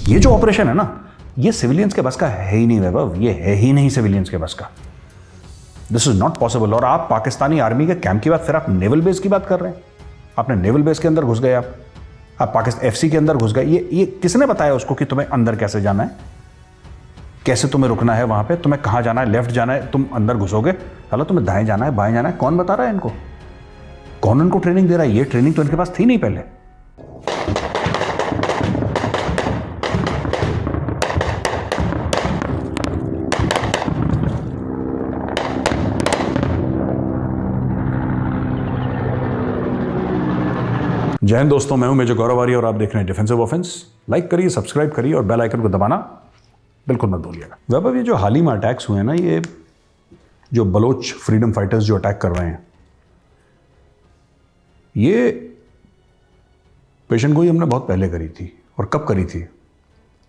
ये जो ऑपरेशन है ना, ये सिविलियंस के बस का है ही नहीं वैभव, ये है ही नहीं सिविलियंस के बस का। This is not possible. और आप पाकिस्तानी आर्मी के कैंप की बात, फिर आप नेवल बेस की बात कर रहे हैं। आपने नेवल बेस के अंदर घुस गए, आप पाकिस्तान एफसी के अंदर घुस गए। ये किसने बताया उसको कि तुम्हें अंदर कैसे जाना है, कैसे तुम्हें रुकना है वहां पे, तुम्हें कहां जाना है, लेफ्ट जाना है, तुम अंदर घुसोगे, चलो तुम्हें दाएं जाना है, बाएं जाना है, कौन बता रहा है इनको? कौन इनको ट्रेनिंग दे रहा है? ये ट्रेनिंग तो इनके पास थी नहीं पहले। जय हिंद दोस्तों, मैं हूं मेजर गौरव आर्य और आप देख रहे हैं डिफेंसिव ऑफेंस। लाइक करिए, सब्सक्राइब करिए और बेल आइकन को दबाना बिल्कुल मत भूलिएगा। वैभव, ये जो हाल ही में अटैक्स हुए हैं ना, ये जो बलोच फ्रीडम फाइटर्स जो अटैक कर रहे हैं, ये पेशेंट गोई हमने बहुत पहले करी थी। और कब करी थी?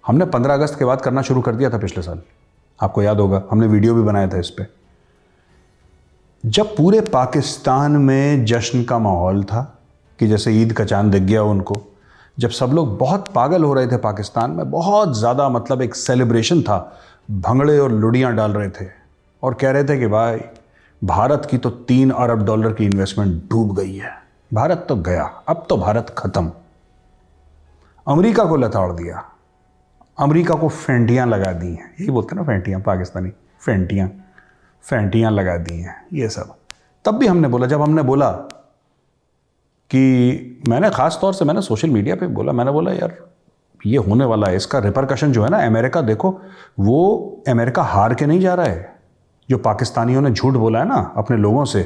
हमने 15 अगस्त के बाद करना शुरू कर दिया था पिछले साल। आपको याद होगा, हमने वीडियो भी बनाया था इस पे। जब पूरे पाकिस्तान में जश्न का माहौल था कि जैसे ईद का चांद दिख गया उनको, जब सब लोग बहुत पागल हो रहे थे पाकिस्तान में, बहुत ज़्यादा मतलब एक सेलिब्रेशन था, भंगड़े और लुड़ियाँ डाल रहे थे और कह रहे थे कि भाई भारत की तो $3 अरब की इन्वेस्टमेंट डूब गई है, भारत तो गया, अब तो भारत खत्म। अमेरिका को लताड़ दिया, अमेरिका को फेंटियाँ लगा दी हैं, यही बोलते हैं ना फेंटियाँ, पाकिस्तानी फेंटियाँ लगा दी हैं ये सब। तब भी हमने बोला, जब हमने बोला कि मैंने ख़ास तौर से मैंने सोशल मीडिया पे बोला, मैंने बोला यार ये होने वाला है, इसका रिपरकशन जो है ना, अमेरिका देखो, वो अमेरिका हार के नहीं जा रहा है। जो पाकिस्तानियों ने झूठ बोला है ना अपने लोगों से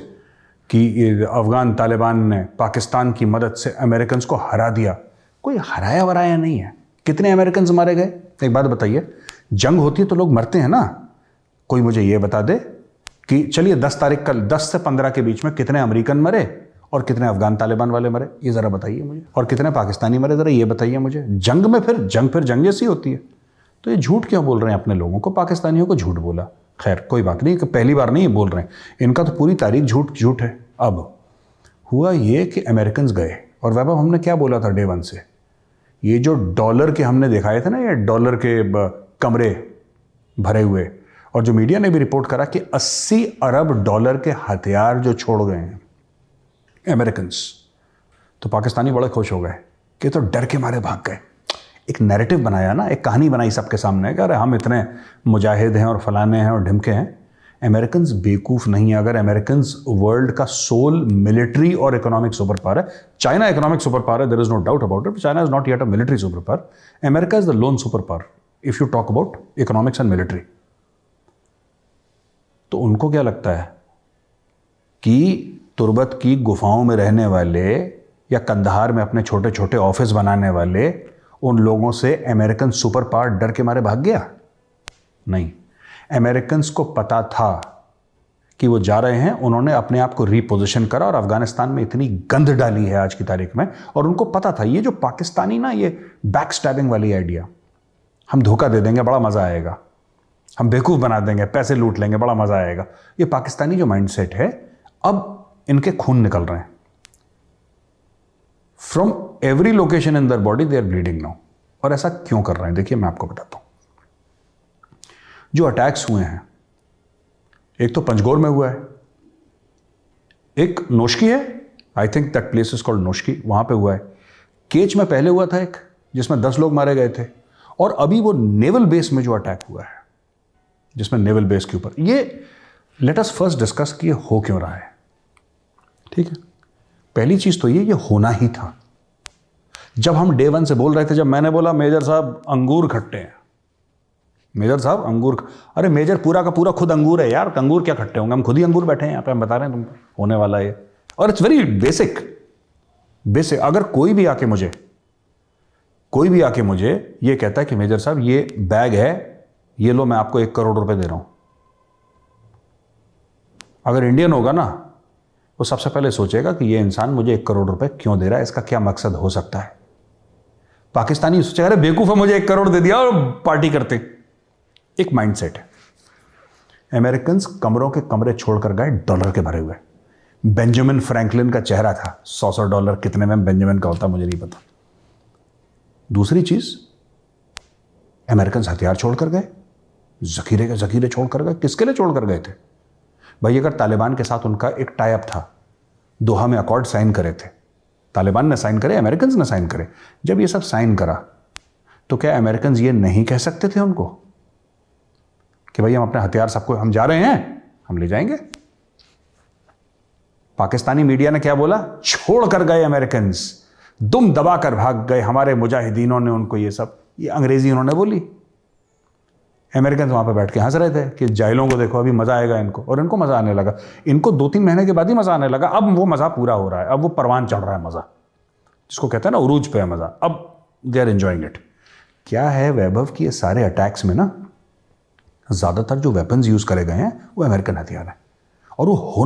कि अफगान तालिबान ने पाकिस्तान की मदद से अमेरिकन को हरा दिया, कोई हराया वराया नहीं है। कितने अमेरिकन मारे गए? एक बात बताइए, जंग होती है तो लोग मरते हैं ना। कोई मुझे ये बता दे कि चलिए 10 तारीख का 10 से 15 के बीच में कितने अमेरिकन मरे और कितने अफगान तालिबान वाले मरे, ये ज़रा बताइए मुझे। और कितने पाकिस्तानी मरे, ज़रा ये बताइए मुझे। जंग में फिर जंग जैसी होती है। तो ये झूठ क्यों बोल रहे हैं अपने लोगों को? पाकिस्तानियों को झूठ बोला, खैर कोई बात नहीं, पहली बार नहीं बोल रहे हैं, इनका तो पूरी तारीख झूठ है। अब हुआ ये कि अमेरिकन गए, और वैभव हमने क्या बोला था डे 1 से, ये जो डॉलर के हमने दिखाए थे ना, ये डॉलर के कमरे भरे हुए, और जो मीडिया ने भी रिपोर्ट करा कि $80 अरब के हथियार जो छोड़ गए हैं अमेरिकन, तो पाकिस्तानी बड़े खुश हो गए कि तो डर के मारे भाग गए। एक नैरेटिव बनाया ना, एक कहानी बनाई सबके सामने कि अरे हम इतने मुजाहिद हैं और फलाने हैं और ढिमके हैं। अमेरिकन बेवकूफ़ नहीं है। अगर अमेरिकन वर्ल्ड का सोल मिलिट्री और इकोनॉमिक सुपर पावर है, चाइना इकोनॉमिक सुपर पावर है, there is no doubt about it, China is not yet a military super power, America is the lone super power if you talk about economics and military. तो उनको क्या लगता है कि तुर्बत की गुफाओं में रहने वाले या कंदहार में अपने छोटे छोटे ऑफिस बनाने वाले उन लोगों से अमेरिकन सुपर पावर डर के मारे भाग गया? नहीं, अमेरिकन को पता था कि वो जा रहे हैं, उन्होंने अपने आप को रीपोजिशन करा और अफगानिस्तान में इतनी गंध डाली है आज की तारीख में। और उनको पता था ये जो पाकिस्तानी ना, ये बैक स्टैबिंग वाली आइडिया, हम धोखा दे देंगे, बड़ा मजा आएगा, हम बेवकूफ बना देंगे, पैसे लूट लेंगे, बड़ा मजा आएगा, ये पाकिस्तानी जो माइंडसेट है, अब इनके खून निकल रहे हैं। From every location in their body they are bleeding now. और ऐसा क्यों कर रहे हैं? देखिए मैं आपको बताता हूं। जो अटैक्स हुए हैं, एक तो पंजगोर में हुआ है, एक नोशकी है, I think that place is called Noshki, वहां पे हुआ है। केच में पहले हुआ था एक, जिसमें 10 लोग मारे गए थे। और अभी वो नेवल बेस में जो अटैक हुआ है, जिसमें नेवल बेस के ऊपर, ये लेट अस फर्स्ट डिस्कस कि ये हो क्यों रहा है। ठीक है, पहली चीज तो ये होना ही था। जब हम डे 1 से बोल रहे थे, जब मैंने बोला मेजर साहब अंगूर खट्टे हैं, मेजर साहब अंगूर, अरे मेजर पूरा का पूरा खुद अंगूर है यार, अंगूर क्या खट्टे होंगे, हम खुद ही अंगूर बैठे हैं यहाँ पे, हम बता रहे हैं तुमको होने वाला है। और इट्स वेरी बेसिक। अगर कोई भी आके मुझे ये कहता है कि मेजर साहब ये बैग है, ये लो मैं आपको 1 करोड़ रुपए दे रहा हूं, अगर इंडियन होगा ना, वो सबसे पहले सोचेगा कि ये इंसान मुझे 1 करोड़ रुपए क्यों दे रहा है, इसका क्या मकसद हो सकता है। पाकिस्तानी सोचेगा अरे बेवकूफ है, मुझे 1 करोड़ दे दिया और पार्टी करते। एक माइंडसेट है। अमेरिकन कमरों के कमरे छोड़कर गए डॉलर के भरे हुए। बेंजामिन फ्रैंकलिन का चेहरा था, $100 कितने में बेंजामिन का होता मुझे नहीं पता। दूसरी चीज, अमेरिकन हथियार छोड़कर गए, जखीरे के जखीरे छोड़कर गए। किसके लिए छोड़कर गए थे भाई? अगर तालिबान के साथ उनका एक टाई अप था, दोहा में अकॉर्ड साइन करे थे, तालिबान ने साइन करे, अमेरिकन ने साइन करे, जब ये सब साइन करा तो क्या अमेरिकन ये नहीं कह सकते थे उनको कि भाई हम अपने हथियार सबको, हम जा रहे हैं, हम ले जाएंगे? पाकिस्तानी मीडिया ने क्या बोला? छोड़ कर गए अमेरिकन, दुम दबा कर भाग गए हमारे मुजाहिदीनों ने उनको, ये सब, ये अंग्रेजी उन्होंने बोली। अमेरिकन वहां पे बैठ के हंस रहे थे कि जाहिलों को देखो, अभी मजा आएगा इनको, और इनको मजा आने लगा। इनको 2-3 महीने के बाद ही मजा आने लगा। अब वो मजा पूरा हो रहा है, अब वो परवान चढ़ रहा है मजा, जिसको कहते हैं ना उरूज पे है मजा, अब दे आर एंजॉइंग इट। क्या है वैभव कि ये सारे अटैक्स में ना ज्यादातर जो वेपन्स यूज करे गए हैं वो अमेरिकन हथियार है, और वो हो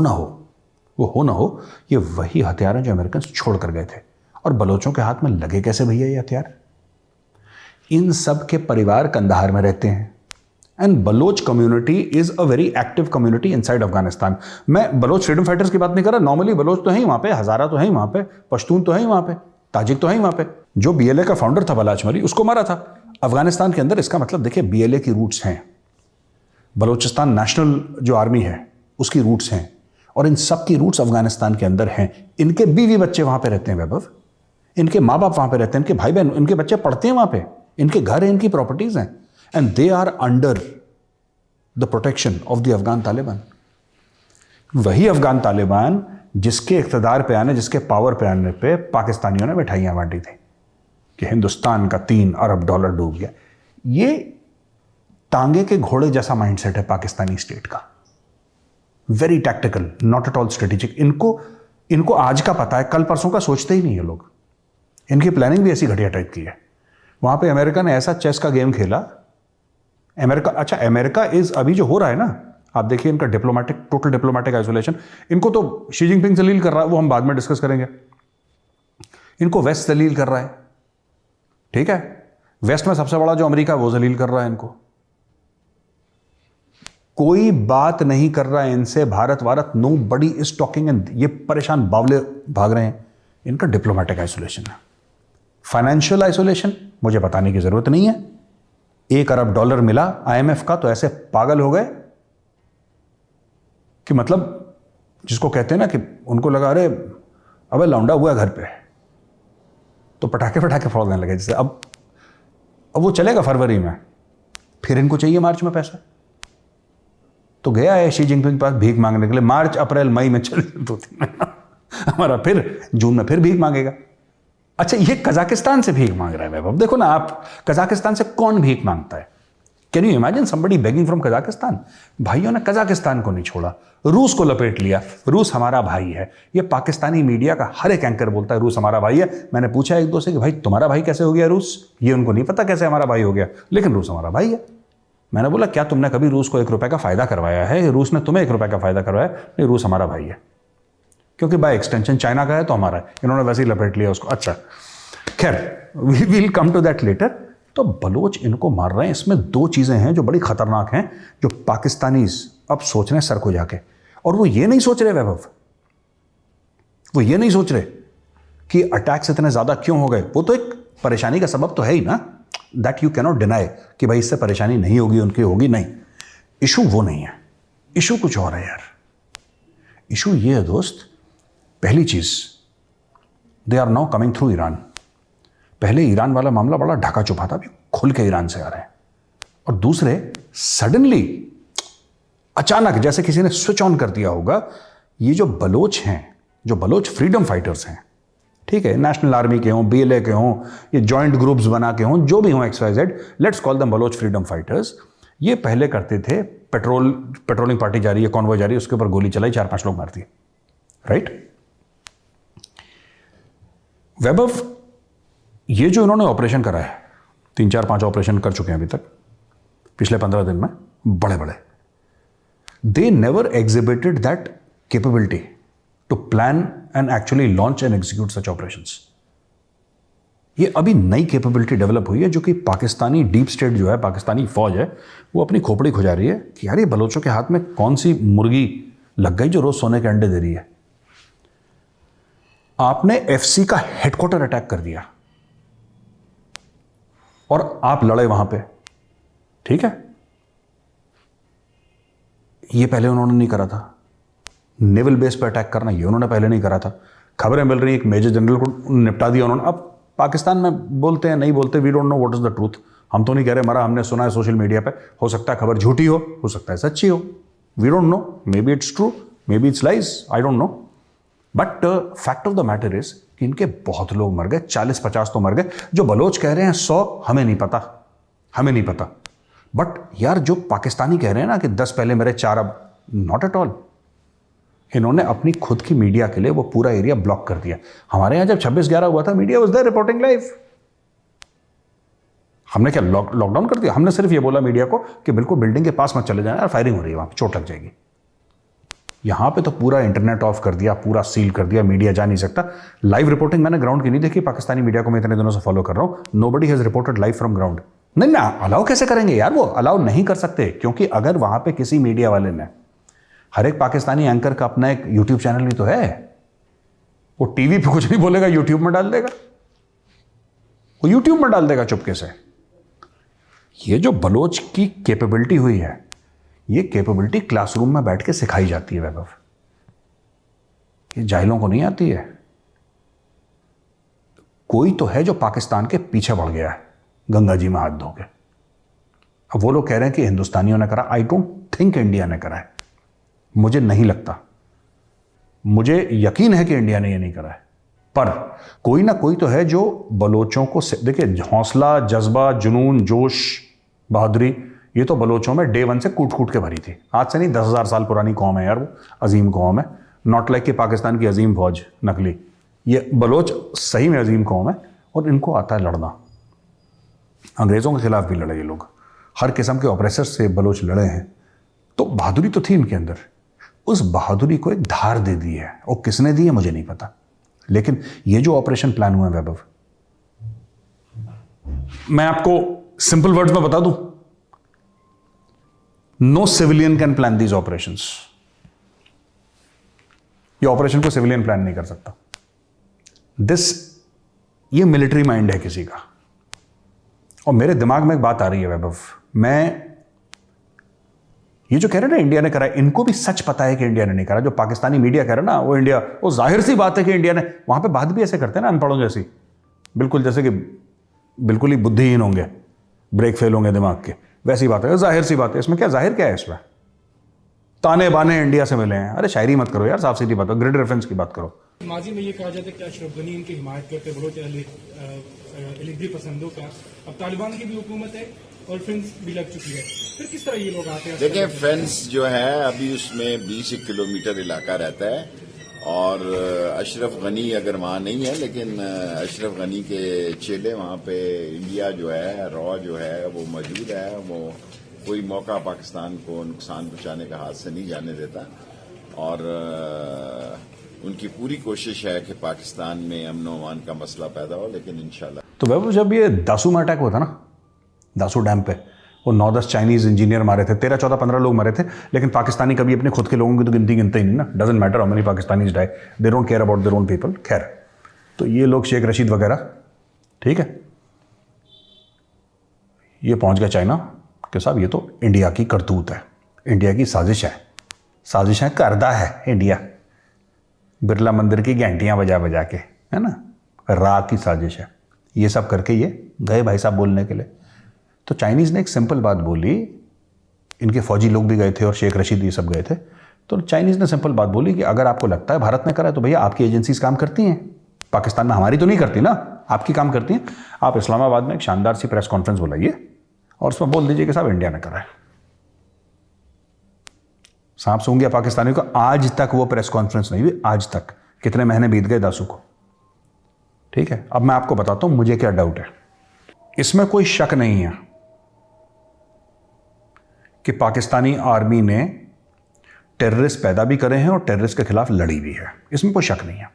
ना हो ये वही हथियार हैं जो अमेरिकन छोड़ कर गए थे। और बलोचों के हाथ में लगे कैसे भैया ये हथियार? इन सब के परिवार कंधार में रहते हैं, and Baloch community is a very active community inside Afghanistan. मैं बलोच फ्रीडम फाइटर्स की बात नहीं कर रहा, नॉर्मली बलोच तो है ही वहां पे, हजारा तो है ही वहां पे, पश्तून तो है ही वहां पे, ताजिक तो है ही वहां पे। जो बीएलए का फाउंडर था बलाचमरी, उसको मारा था अफगानिस्तान के अंदर। इसका मतलब देखिए, बीएलए की रूट्स हैं, बलोचिस्तान नेशनल जो आर्मी है उसकी रूट्स हैं, और इन सब की रूट्स अफगानिस्तान के अंदर हैं। इनके बीवी बच्चे वहां पे रहते हैं वैभव, इनके माँ बाप वहां पे रहते हैं, इनके भाई बहन, इनके बच्चे पढ़ते हैं वहां पे, इनके घर हैं, इनकी प्रॉपर्टीज हैं, and they are under the protection of the Afghan Taliban. वही अफगान तालिबान जिसके इख्तिदार पे आने, जिसके पावर पे आने पे पाकिस्तानियों ने मिठाइयां बांटी थी कि हिंदुस्तान का $3 अरब डूब गया। ये तांगे के घोड़े जैसा माइंडसेट है पाकिस्तानी स्टेट का, very tactical, not at all strategic. इनको आज का पता है, कल परसों का सोचते ही नहीं है लोग। इनकी प्लानिंग भी ऐसी घटिया टाइप की है। वहां पे अमेरिका ने ऐसा चेस का गेम खेला। अमेरिका इज, अभी जो हो रहा है ना, आप देखिए इनका टोटल डिप्लोमेटिक आइसोलेशन। इनको तो शी जिनपिंग जलील कर रहा है, वो हम बाद में डिस्कस करेंगे। इनको वेस्ट जलील कर रहा है, ठीक है, वेस्ट में सबसे बड़ा जो अमेरिका है वो जलील कर रहा है इनको। कोई बात नहीं कर रहा है इनसे, Bharat, nobody is talking, and ये परेशान बावले भाग रहे हैं। इनका डिप्लोमेटिक आइसोलेशन है। फाइनेंशियल आइसोलेशन मुझे बताने की जरूरत नहीं है। $1 अरब मिला IMF का, तो ऐसे पागल हो गए कि मतलब जिसको कहते हैं ना कि उनको लगा अरे अबे लौंडा हुआ घर पे, तो पटाखे फोड़ने लगे। जैसे अब वो चलेगा फरवरी में, फिर इनको चाहिए मार्च में पैसा, तो गया है शी जिनपिंग के पास भीख मांगने के लिए। मार्च अप्रैल मई में चल 2-3 महीना हमारा, फिर जून में फिर भीख मांगेगा। अच्छा, ये कजाकिस्तान से भीख मांग रहा है वैभव। देखो ना आप, कजाकिस्तान से कौन भीख मांगता है? Can you imagine somebody begging from Kazakhstan? भाइयों ने कजाकिस्तान को नहीं छोड़ा, रूस को लपेट लिया। रूस हमारा भाई है, ये पाकिस्तानी मीडिया का हर एक एंकर बोलता है रूस हमारा भाई है। मैंने पूछा एक दो से कि भाई तुम्हारा भाई कैसे हो गया रूस? ये उनको नहीं पता कैसे हमारा भाई हो गया, लेकिन रूस हमारा भाई है। मैंने बोला क्या तुमने कभी रूस को $1 का फायदा करवाया है? रूस ने तुम्हें $1 का फायदा करवाया? नहीं, रूस हमारा भाई है, क्योंकि बाय एक्सटेंशन चाइना का है तो हमारा है। इन्होंने वैसे ही लपेट लिया उसको। अच्छा, खैर, we will come to that later. तो बलोच इनको मार रहे हैं। इसमें 2 चीजें हैं जो बड़ी खतरनाक हैं, जो पाकिस्तानीज अब सोच रहे हैं सर को जाके। और वो ये नहीं सोच रहे वैभव, वो ये नहीं सोच रहे कि अटैक्स इतने ज्यादा क्यों हो गए। वो तो एक परेशानी का सबब तो है ही ना, दैट यू कैनॉट डिनाई कि भाई इससे परेशानी नहीं होगी, उनकी होगी। नहीं, इशू वो नहीं है, इशू कुछ और है यार। इशू ये है दोस्त, पहली चीज, they are now coming through Iran. पहले ईरान वाला मामला बड़ा ढका छुपा था, अभी खुल के ईरान से आ रहे हैं। और दूसरे, सडनली अचानक जैसे किसी ने स्विच ऑन कर दिया होगा, ये जो बलोच हैं, जो बलोच फ्रीडम फाइटर्स हैं, ठीक है, नेशनल आर्मी के हों, बीएलए के हों, ये जॉइंट ग्रुप्स बना के हों, जो भी हों, XYZ, let's call them Baloch freedom fighters. ये पहले करते थे, पेट्रोलिंग पार्टी जा रही है, कॉन्वॉय जा रही है, उसके ऊपर गोली चलाई, 4-5 लोग मार दिए, राइट। वैभव, ये जो इन्होंने ऑपरेशन करा है, 3-4-5 ऑपरेशन कर चुके हैं अभी तक पिछले 15 दिन में, बड़े बड़े, they never exhibited that capability to plan and actually launch and execute such operations. ये अभी नई कैपेबिलिटी डेवलप हुई है, जो कि पाकिस्तानी डीप स्टेट जो है, पाकिस्तानी फौज है, वो अपनी खोपड़ी खुजा रही है कि यार ये बलोचों के हाथ में कौन सी मुर्गी लग गई जो रोज सोने के अंडे दे रही है। आपने FC का हेडक्वार्टर अटैक कर दिया और आप लड़े वहां पे, ठीक है, ये पहले उन्होंने नहीं करा था। नेवल बेस पर अटैक करना ये उन्होंने पहले नहीं करा था। खबरें मिल रही, एक मेजर जनरल को निपटा दिया उन्होंने। अब पाकिस्तान में बोलते हैं नहीं बोलते, we don't know what is the truth. हम तो नहीं कह रहे, मरा हमने सुना है सोशल मीडिया पे, हो सकता है खबर झूठी हो सकता है सच्ची हो, we don't know, maybe it's true, maybe it's lies, I don't know. But fact of the matter is कि इनके बहुत लोग मर गए, 40-50 तो मर गए। जो बलोच कह रहे हैं 100, हमें नहीं पता, हमें नहीं पता। बट यार जो पाकिस्तानी कह रहे हैं ना कि 10 पहले मेरे 4 अब, नॉट एट ऑल। इन्होंने अपनी खुद की मीडिया के लिए वो पूरा एरिया ब्लॉक कर दिया। हमारे यहां जब 26/11 हुआ था, media was there reporting live. हमने क्या लॉकडाउन कर दिया? हमने सिर्फ ये बोला मीडिया को कि बिल्कुल बिल्डिंग के पास मत चले जाना यार, फायरिंग हो रही है, वहां पे चोट लग जाएगी। यहां पे तो पूरा इंटरनेट ऑफ कर दिया, पूरा सील कर दिया, मीडिया जा नहीं सकता। लाइव रिपोर्टिंग मैंने ग्राउंड की नहीं देखी, पाकिस्तानी मीडिया को मैं इतने दिनों से फॉलो कर रहा हूं, nobody has reported live from ground. नहीं ना, अलाउ कैसे करेंगे यार? वो अलाउ नहीं कर सकते, क्योंकि अगर वहां पे किसी मीडिया वाले ने, हर एक पाकिस्तानी एंकर का अपना एक यूट्यूब चैनल भी तो है, वो टीवी पे कुछ नहीं बोलेगा, यूट्यूब में डाल देगा, वो यूट्यूब में डाल देगा चुपके से। ये जो बलोच की कैपेबिलिटी हुई है, ये कैपेबिलिटी क्लासरूम में बैठ के सिखाई जाती है वैभव, ये जाहिलों को नहीं आती है। कोई तो है जो पाकिस्तान के पीछे बढ़ गया है गंगा जी में हाथ धो के। अब वो लोग कह रहे हैं कि हिंदुस्तानियों ने करा, आई डोंट थिंक इंडिया ने करा है, मुझे नहीं लगता। मुझे यकीन है कि इंडिया ने ये नहीं करा है, पर कोई ना कोई तो है जो बलोचों को, देखिए हौसला, जज्बा, जुनून, जोश, बहादुरी, ये तो बलोचों में डे 1 से कूट कूट के भरी थी। आज से नहीं, 10,000 साल पुरानी कौम है यार, वो अजीम कौम है। नॉट लाइक कि पाकिस्तान की अजीम फौज नकली, ये बलोच सही में अजीम कौम है और इनको आता है लड़ना। अंग्रेज़ों के खिलाफ भी लड़े ये लोग, हर किस्म के ऑपरेसर से बलोच लड़े हैं, तो बहादुरी तो थी इनके अंदर। उस बहादुरी को एक धार दे दी है, और किसने दी है मुझे नहीं पता। लेकिन ये जो ऑपरेशन प्लान हुआ है वैभव, मैं आपको सिंपल वर्ड्स में बता दूं, no civilian can plan these operations. ये ऑपरेशन को सिविलियन प्लान नहीं कर सकता। ये मिलिट्री माइंड है किसी का। और मेरे दिमाग में एक बात आ रही है वैभव, मैं ये जो कह रहे हैं ना इंडिया ने करा है, इनको भी सच पता है कि इंडिया ने नहीं करा। जो पाकिस्तानी मीडिया कह रहा है ना, वो इंडिया, वो जाहिर सी बात है कि इंडिया ने, वहां पे बात भी ऐसे करते हैं ना अनपढ़ों जैसी, बिल्कुल जैसे कि बिल्कुल ही बुद्धिहीन होंगे, ब्रेक फेल होंगे दिमाग के, वैसी बात है, जाहिर सी बात है। इसमें क्या जाहिर क्या है? इसमें ताने बाने इंडिया से मिले हैं। अरे शायरी मत करो यार, साफ सीधी बात करो, ग्रिड रेफरेंस की बात करो। माजी में ये कहा जाता है कि अशरफ गनी इनकी हिमायत करते बलोच एलिगी पसंदों का, अब तालिबान की भी हुकूमत है और फेंस भी लग चुकी है, फिर किस तरह ये लोग आते हैं? देखिए फेंस जो है अभी उसमें 20 किलोमीटर इलाका रहता है, और अशरफ गनी अगर वहाँ नहीं है, लेकिन अशरफ गनी के चेले वहाँ पे इंडिया जो है, रॉ जो है वो मौजूद है। वो कोई मौका पाकिस्तान को नुकसान पहुँचाने का हाथ से नहीं जाने देता, और उनकी पूरी कोशिश है कि पाकिस्तान में अमन व अमान का मसला पैदा हो, लेकिन इंशाल्लाह। तो वैभव जब ये दासू में अटैक हुआ था ना, दासू डैम पे, वो 9-10 चाइनीज इंजीनियर मारे थे, 13, 14, 15 लोग मरे थे, लेकिन पाकिस्तानी कभी अपने खुद के लोगों की तो गिनती गिनते ही नहीं ना। Doesn't matter how many Pakistanis die, they don't care about their own people. खैर, तो ये लोग शेख रशीद वगैरह, ठीक है, ये पहुंच गया चाइना कि साहब ये तो इंडिया की करतूत है, इंडिया की साजिश है, साजिशें करदा है इंडिया, बिरला मंदिर की घंटियां बजा बजा के, है ना, राह की साजिश है। ये सब करके ये गए भाई साहब बोलने के लिए। तो चाइनीज़ ने एक सिंपल बात बोली, इनके फौजी लोग भी गए थे और शेख रशीद ये सब गए थे। तो चाइनीज़ ने सिंपल बात बोली कि अगर आपको लगता है भारत ने करा है तो भैया आपकी एजेंसीज काम करती हैं, पाकिस्तान में हमारी तो नहीं करती ना, आपकी काम करती हैं। आप इस्लामाबाद में एक शानदार सी प्रेस कॉन्फ्रेंस बुलाइए और उसमें बोल दीजिए कि साहब इंडिया ने करा है। सांप सूंघ गया पाकिस्तानियों को। आज तक वो प्रेस कॉन्फ्रेंस नहीं हुई, आज तक। कितने महीने बीत गए दासू को, ठीक है। अब मैं आपको बताता हूं मुझे क्या डाउट है। इसमें कोई शक नहीं है कि पाकिस्तानी आर्मी ने टेररिस्ट पैदा भी करे हैं और टेररिस्ट के खिलाफ लड़ी भी है, इसमें कोई शक नहीं है।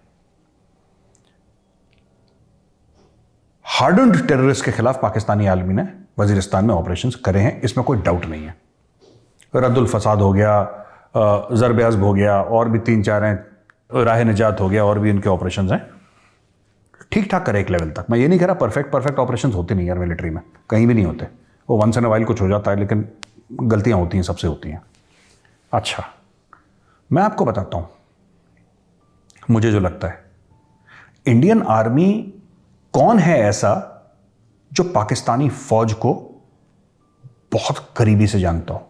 हार्डन्ड टेररिस्ट के खिलाफ पाकिस्तानी आर्मी ने वजीरिस्तान में ऑपरेशंस करे हैं, इसमें कोई डाउट नहीं है। रद्दुल फसाद हो गया, ज़रब-ए-अज़्ब हो गया, और भी 3-4 हैं, राह निजात हो गया, और भी इनके ऑपरेशंस हैं, ठीक ठाक करे एक लेवल तक। मैं ये नहीं कह रहा परफेक्ट ऑपरेशंस होते नहीं यार मिलिट्री में, कहीं भी नहीं होते। वो वंस इन अ वाइल कुछ हो जाता है, लेकिन गलतियां होती हैं, सबसे होती हैं। अच्छा, मैं आपको बताता हूं, मुझे जो लगता है, इंडियन आर्मी कौन है ऐसा जो पाकिस्तानी फौज को बहुत करीबी से जानता हो,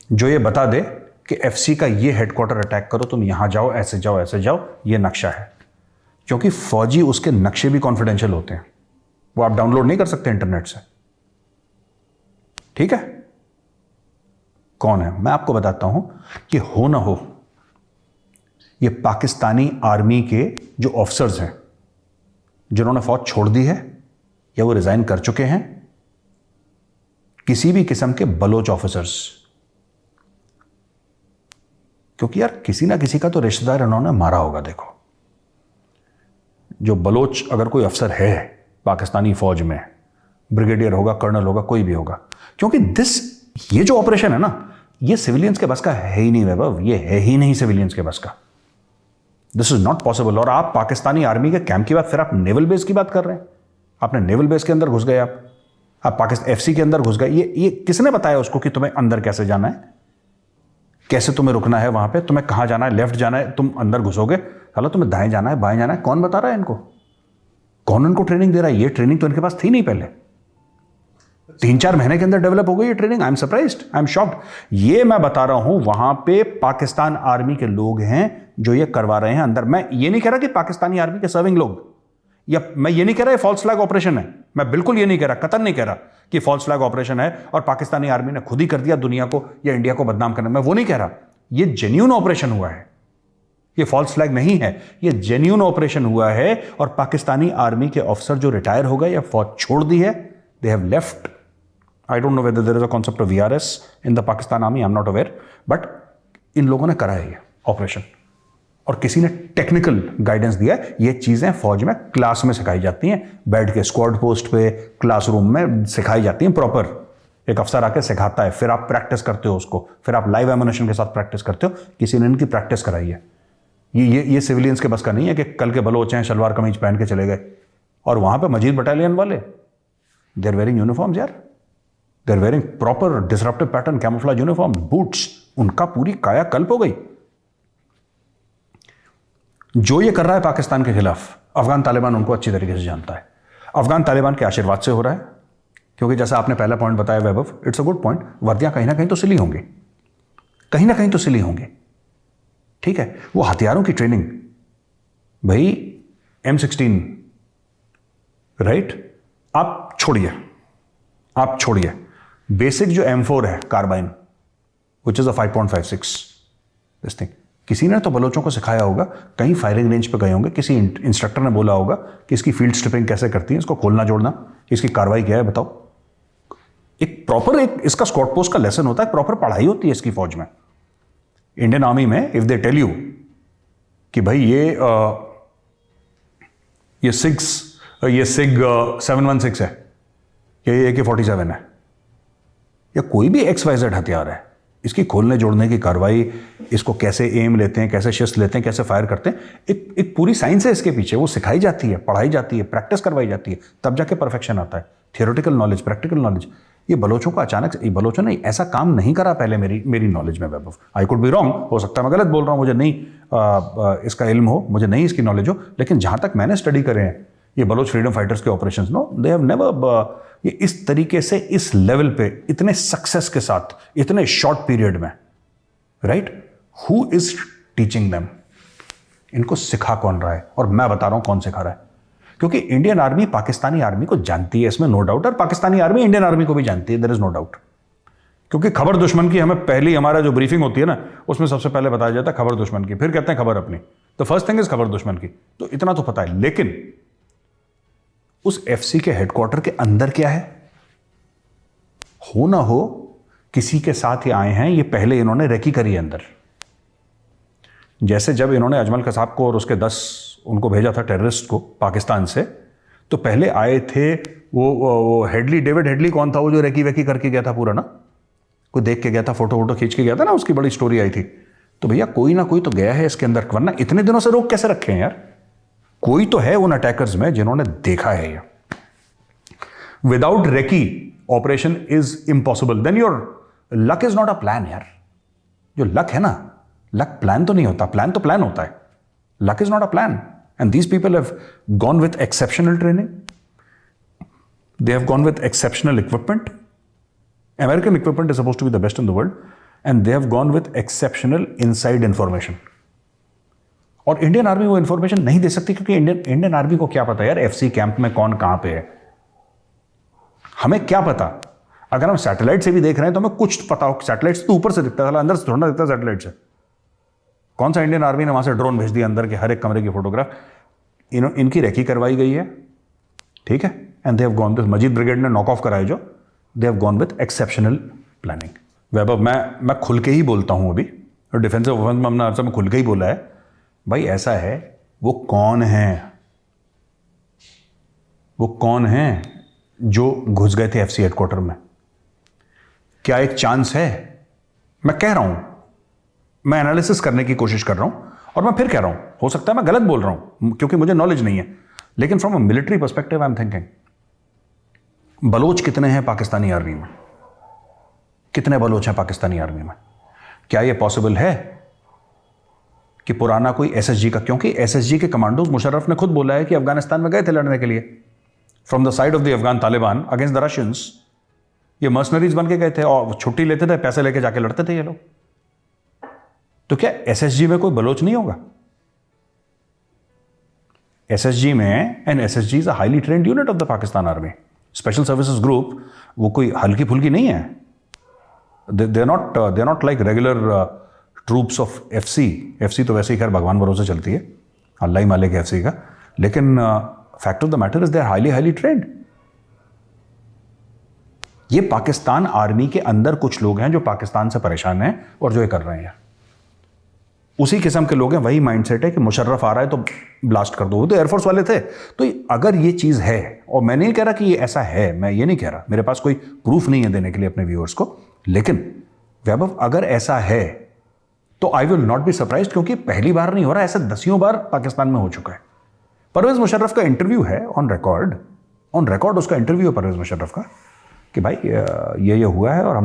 जो ये बता दे कि एफसी का ये हेडक्वार्टर अटैक करो, तुम यहां जाओ, ऐसे जाओ, ऐसे जाओ, ये नक्शा है। क्योंकि फौजी उसके नक्शे भी कॉन्फिडेंशियल होते हैं, वो आप डाउनलोड नहीं कर सकते इंटरनेट से, ठीक है? कौन है मैं आपको बताता हूं कि हो ना हो, ये पाकिस्तानी आर्मी के जो ऑफिसर्स हैं जिन्होंने फौज छोड़ दी है या वो रिजाइन कर चुके हैं, किसी भी किस्म के बलोच ऑफिसर्स, क्योंकि यार किसी ना किसी का तो रिश्तेदार इन्होंने मारा होगा। देखो, जो बलोच अगर कोई अफसर है पाकिस्तानी फौज में, ब्रिगेडियर होगा, कर्नल होगा, कोई भी होगा, क्योंकि ये जो ऑपरेशन है ना, ये सिविलियंस के बस का है ही नहीं वैभव, ये है ही नहीं सिविलियंस के बस का। This is not possible. और आप पाकिस्तानी आर्मी के कैंप की बात, फिर आप नेवल बेस की बात कर रहे हैं। आपने नेवल बेस के अंदर घुस गए, आप पाकिस्तान एफसी के अंदर घुस गए। ये किसने बताया उसको कि तुम्हें अंदर कैसे जाना है, कैसे तुम्हें रुकना है वहां पे, तुम्हें कहां जाना है, लेफ्ट जाना है, तुम अंदर घुसोगे, हालांकि तुम्हें दाएं जाना है, बाएं जाना है, कौन बता रहा है इनको? कौन उनको ट्रेनिंग दे रहा है? ये ट्रेनिंग तो इनके पास थी नहीं पहले, 3-4 महीने के अंदर डेवलप हो गई ये training. I am surprised, I am shocked. ये मैं बता रहा हूं, वहां पे पाकिस्तान आर्मी के लोग हैं जो ये करवा रहे हैं अंदर। मैं ये नहीं कह रहा कि पाकिस्तानी आर्मी के सर्विंग लोग, या मैं ये नहीं कह रहा फॉल्स फ्लैग ऑपरेशन है, मैं बिल्कुल ये नहीं कह रहा, कतई नहीं कह रहा कि फॉल्स फ्लैग ऑपरेशन है और पाकिस्तानी आर्मी ने खुद ही कर दिया दुनिया को या इंडिया को बदनाम करना, मैं वो नहीं कह रहा। ये जेन्युइन ऑपरेशन हुआ है, ये फॉल्स फ्लैग नहीं है, ये जेन्युइन ऑपरेशन हुआ है। और पाकिस्तानी आर्मी के ऑफिसर जो रिटायर हो गए या फौज छोड़ दी है, they have left. I don't know whether there is a concept of VRS in the Pakistan army, I am not aware, but इन लोगों ने करा है ये ऑपरेशन और किसी ने टेक्निकल गाइडेंस दिया है। ये चीजें फौज में क्लास में सिखाई जाती हैं, बैठ के स्क्वाड पोस्ट पे, क्लासरूम में सिखाई जाती हैं प्रॉपर। एक अफसर आके सिखाता है, फिर आप प्रैक्टिस करते हो उसको, फिर आप लाइव एमुनेशन के साथ प्रैक्टिस करते हो। किसी ने इनकी प्रैक्टिस कराई है। ये सिविलियंस के बस का नहीं है कि कल के बलोच हैं शलवार कमीज पहन के चले गए। और वहां पे मजीद बटालियन वाले, दे आर वेयरिंग यूनिफॉर्म्स यार, they are wearing proper disruptive pattern camouflage uniform, boots, उनका पूरी काया कल्प हो गई। जो ये कर रहा है पाकिस्तान के खिलाफ, अफगान तालिबान उनको अच्छी तरीके से जानता है। अफगान तालिबान के आशीर्वाद से हो रहा है, क्योंकि जैसा आपने पहला पॉइंट बताया वैभव, इट्स अ गुड पॉइंट, वर्दियां कहीं ना कहीं तो सिली होंगी, कहीं ना कहीं तो सिली होंगी, ठीक है। वो हथियारों की ट्रेनिंग, भाई M16 राइट, आप छोड़िए बेसिक जो M4 है carbine, which is a 5.56 this thing, किसी ने तो बलोचों को सिखाया होगा, कहीं फायरिंग रेंज पे गए होंगे, किसी इंस्ट्रक्टर ने बोला होगा कि इसकी फील्ड स्ट्रिपिंग कैसे करती है, इसको खोलना जोड़ना, इसकी कार्रवाई क्या है बताओ। एक प्रॉपर इसका स्क्वाड पोस्ट का लेसन होता है, प्रॉपर पढ़ाई होती है इसकी फौज में। इंडियन आर्मी में इफ दे टेल यू कि भाई ये सिग 716 है, ये AK-47 है, या कोई भी XYZ हथियार है, इसकी खोलने जोड़ने की कार्रवाई, इसको कैसे एम लेते हैं, कैसे शिस्त लेते हैं, कैसे फायर करते हैं, एक पूरी साइंस है इसके पीछे। वो सिखाई जाती है, पढ़ाई जाती है, प्रैक्टिस करवाई जाती है, तब जाके परफेक्शन आता है। Theoretical knowledge, practical knowledge. ये बलोचों को अचानक से, बलोचों ने ऐसा काम नहीं करा पहले मेरी नॉलेज में वैभव। आई कुड बी रॉन्ग, हो सकता है मैं गलत बोल रहा हूँ, मुझे नहीं इसका इल्म हो, मुझे नहीं इसकी नॉलेज हो, लेकिन जहां तक मैंने स्टडी करे हैं ये बलोच फ्रीडम फाइटर्स के operation, no they have never ये इस तरीके से, इस लेवल पे, इतने सक्सेस के साथ, इतने शॉर्ट पीरियड में, right, who is teaching them, इनको सिखा कौन रहा है? और मैं बता रहा हूं कौन सिखा रहा है, क्योंकि इंडियन आर्मी पाकिस्तानी आर्मी को जानती है, इसमें नो डाउट, और पाकिस्तानी आर्मी इंडियन आर्मी को भी जानती है, देयर इज नो डाउट। क्योंकि खबर दुश्मन की, हमें पहली हमारा जो ब्रीफिंग होती है ना, उसमें सबसे पहले बताया जाता है खबर दुश्मन की, फिर कहते हैं खबर अपनी। तो फर्स्ट थिंग इज खबर दुश्मन की, तो इतना तो पता है। लेकिन उस एफसी के हेडक्वार्टर के अंदर क्या है, हो ना हो किसी के साथ ही आए हैं, ये पहले इन्होंने रेकी करी है अंदर। जैसे जब इन्होंने अजमल कसाब को और उसके 10 उनको भेजा था टेररिस्ट को पाकिस्तान से, तो पहले आए थे वो हेडली, डेविड हेडली कौन था वो जो रेकी वेकी करके गया था पूरा ना, कोई देख के गया था, फोटो वोटो खींच के गया था ना, उसकी बड़ी स्टोरी आई थी। तो भैया कोई ना कोई तो गया है इसके अंदर, वरना इतने दिनों से रोक कैसे रखे हैं यार? कोई तो है उन अटैकर्स में जिन्होंने देखा है ये। Without recce operation is impossible. Then your luck is not a plan यार. जो लक है ना, लक प्लान तो नहीं होता, प्लान तो प्लान होता है. Luck is not a plan. And these people have gone with exceptional training. They have gone with exceptional equipment. American equipment is supposed to be the best in the world, and they have gone with exceptional inside information. और Indian army वो information नहीं दे सकती क्योंकि Indian army को क्या पता यार FC camp में कौन कहां पे है. हमें क्या पता. अगर हम सैटेलाइट से भी देख रहे हैं तो हमें कुछ पता हो. सैटेलाइट से तो ऊपर से दिखता है, अंदर से थोड़ा दिखता है सैटेलाइट से. कौन सा इंडियन आर्मी ने वहां से ड्रोन भेज दिया अंदर के हर एक कमरे की फोटोग्राफ. इनकी रेकी करवाई गई है, ठीक है. And they have gone this Majeed brigade ने नॉक ऑफ कराया जो. They have gone with exceptional planning. Vaibhav, मैं खुल के ही बोलता हूं अभी. और डिफेंसिव ऑफेंस में हमने अर्सा में खुल के ही बोला है भाई ऐसा है. वो कौन है जो घुस गए थे एफसी हेडक्वार्टर में. क्या एक चांस है. मैं कह रहा हूं, मैं एनालिसिस करने की कोशिश कर रहा हूं और मैं फिर कह रहा हूं हो सकता है मैं गलत बोल रहा हूं क्योंकि मुझे नॉलेज नहीं है. लेकिन from a military perspective I am thinking Baloch कितने हैं पाकिस्तानी आर्मी में. कितने बलोच हैं पाकिस्तानी आर्मी में. क्या यह पॉसिबल है कि पुराना कोई एसएसजी का, क्योंकि एसएसजी के कमांडोज मुशर्रफ ने खुद बोला है कि अफगानिस्तान में गए थे लड़ने के लिए from the side of the Afghan Taliban against the Russians. ये मर्सनरीज बन के गए थे और छुट्टी लेते थे, पैसे लेके जाके लड़ते थे ये लोग. तो क्या एसएसजी में कोई बलोच नहीं होगा. एसएसजी में, and SSG is a highly trained unit of the Pakistan army. Special services group वो कोई हल्की फुल्की नहीं है. They are not like regular troops of FC तो वैसे ही खैर भगवान भरोसे चलती है, अल्लाह ही मालिक है एफसी का. लेकिन fact of the matter is they are highly trained. ये पाकिस्तान आर्मी के अंदर कुछ लोग हैं जो पाकिस्तान से परेशान हैं और जो ये कर रहे हैं. उसी किस्म के लोग हैं. वही माइंडसेट है कि मुशर्रफ आ रहा है तो ब्लास्ट कर दो. वो तो एयरफोर्स वाले थे. तो अगर ये चीज़ है, और मैं नहीं कह रहा कि ये ऐसा है, मैं ये नहीं कह रहा, मेरे पास कोई प्रूफ नहीं है देने के लिए अपने व्यूअर्स को. लेकिन वैभव अगर ऐसा है तो I will not be surprised, क्योंकि पहली बार नहीं हो रहा, ऐसा दसियों बार पाकिस्तान में हो चुका है. परवेज मुशर्रफ का इंटरव्यू है ऑन रिकॉर्ड उसका इंटरव्यू है परवेज मुशर्रफ का कि भाई ये हुआ है और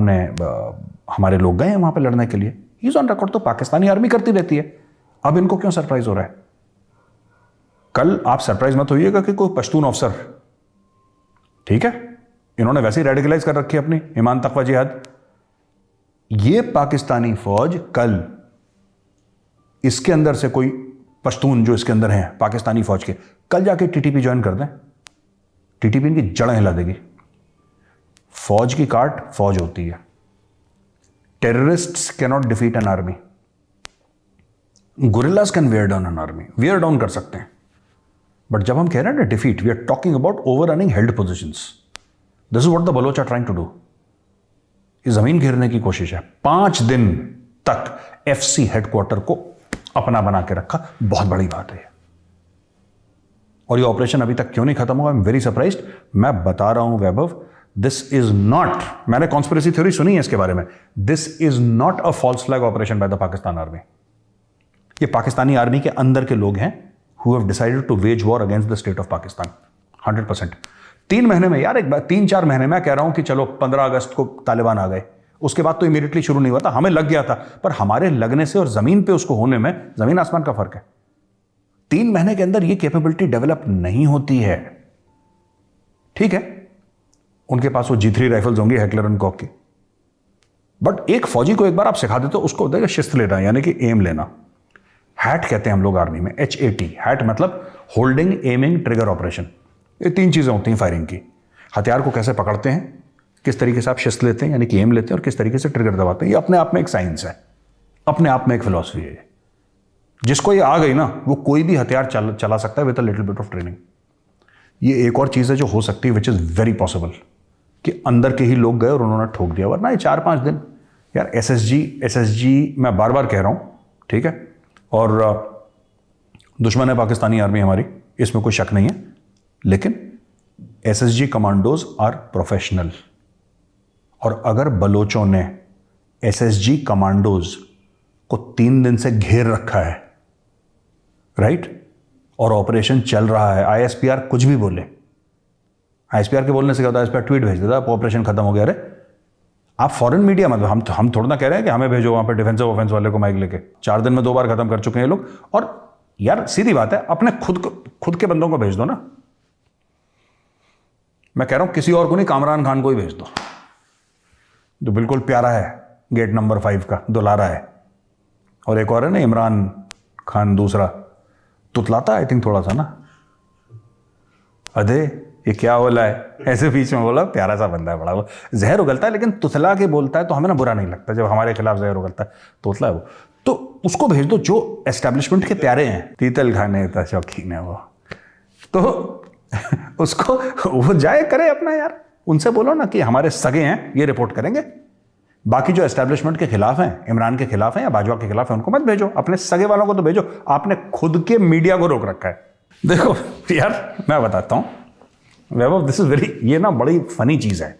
हमारे लोग गए हैं वहां पर लड़ने के लिए. Is on record. तो पाकिस्तानी आर्मी करती रहती है. अब इनको क्यों सरप्राइज हो रहा है. कल आप सरप्राइज मत होइएगा कि कोई पश्तून अफसर, ठीक है, इन्होंने वैसे ही रेडिकलाइज कर रखी है अपनी ईमान तकवा जिहाद. ये पाकिस्तानी फौज कल इसके अंदर से कोई पश्तून जो इसके अंदर हैं पाकिस्तानी फौज के, कल जाके टीटीपी ज्वाइन कर दें. टीटीपी इनकी जड़ें हिला देगी. फौज की काट फौज होती है. Terrorists cannot defeat an army. Guerrillas can wear down an army. Wear down कर सकते हैं. बट जब हम कह रहे हैं ना defeat, we are talking about overrunning held positions. This is what the Baloch are trying to do. ये जमीन घेरने की कोशिश है. 5 दिन तक एफसी हेडक्वार्टर को अपना बना के रखा. बहुत बड़ी बात है. और ये ऑपरेशन अभी तक क्यों नहीं खत्म हुआ, आई एम वेरी सरप्राइज्ड. मैं बता रहा हूं वैभव, दिस इज नॉट, मैंने कॉन्स्पिरेसी थ्योरी सुनी है इसके बारे में, this is not a false flag operation by the Pakistan army. ये पाकिस्तानी आर्मी के अंदर के लोग हैं who have decided to wage war against the state of Pakistan. 100%. 3 महीने में यार, एक बार 3-4 महीने में कह रहा हूं कि चलो 15 अगस्त को तालिबान आ गए, उसके बाद तो इमीडिएटली शुरू नहीं हुआ था, हमें लग गया था. पर हमारे लगने से और जमीन पे उसको होने में जमीन आसमान का फर्क है. 3 महीने के अंदर ये कैपेबिलिटी डेवलप नहीं होती है. ठीक है, उनके पास वो G3 राइफल्स होंगी हेकलर एंड कॉक की. बट एक फौजी को एक बार आप सिखा देते हो, उसको होता है शिस्त लेना, यानी कि एम लेना. हैट कहते हैं हम लोग आर्मी में, HAT. हैट मतलब होल्डिंग, एमिंग, ट्रिगर ऑपरेशन. ये 3 चीजें होती हैं फायरिंग की. हथियार को कैसे पकड़ते हैं, किस तरीके से आप शिस्त लेते हैं यानी कि एम लेते हैं, और किस तरीके से ट्रिगर दबाते हैं. ये अपने आप में एक साइंस है, अपने आप में एक फिलॉसफी है. जिसको ये आ गई ना, वो कोई भी हथियार चला सकता है with a little bit of training. ये एक और चीज है जो हो सकती है, विच इज वेरी पॉसिबल, कि अंदर के ही लोग गए और उन्होंने ठोक दिया. वरना ये 4-5 दिन यार, एसएसजी मैं बार बार कह रहा हूं, ठीक है, और दुश्मन है पाकिस्तानी आर्मी हमारी, इसमें कोई शक नहीं है. लेकिन एसएसजी कमांडोज आर प्रोफेशनल. और अगर बलोचों ने एसएसजी कमांडोज को 3 दिन से घेर रखा है, राइट, और ऑपरेशन चल रहा है, आईएसपीआर कुछ भी बोले, ISPR के बोलने से क्या होता है, ISPR ट्वीट भेज देता है, ऑपरेशन खत्म हो गया। अरे आप फॉरेन मीडिया मतलब हम थोड़ा ना कह रहे हैं कि हमें भेजो वहां पे डिफेंसिव ऑफेंस वाले को माइक लेके। 4 दिन में 2 बार खत्म कर चुके हैं ये लोग। और यार सीधी बात है, अपने खुद के बंदों को भेज दो ना। मैं कह रहा हूं किसी और को नहीं, कामरान खान को ही भेज दो, जो बिल्कुल प्यारा है, गेट नंबर 5 का दुलारा है। और एक और है ना इमरान खान, दूसरा तुतलाता आई थिंक थोड़ा सा ना, अधे ये क्या बोला है, ऐसे बीच में बोला, प्यारा सा बंदा है बड़ा, वो जहर उगलता है लेकिन तुतला के बोलता है तो हमें ना बुरा नहीं लगता। जब हमारे खिलाफ जहर उगलता है तोतला है वो, तो उसको भेज दो जो एस्टेब्लिशमेंट के प्यारे हैं। तीतल खाने का शौकीन है वो, तो उसको वो जाए करे अपना यार। उनसे बोलो ना कि हमारे सगे हैं, ये रिपोर्ट करेंगे। बाकी जो एस्टेब्लिशमेंट के खिलाफ हैं, इमरान के खिलाफ हैं या बाजवा के खिलाफ हैं, उनको मत भेजो, अपने सगे वालों को तो भेजो। आपने खुद के मीडिया को रोक रखा है। देखो यार मैं बताता हूं वैभव, दिस इज वेरी, ये ना बड़ी फनी चीज है।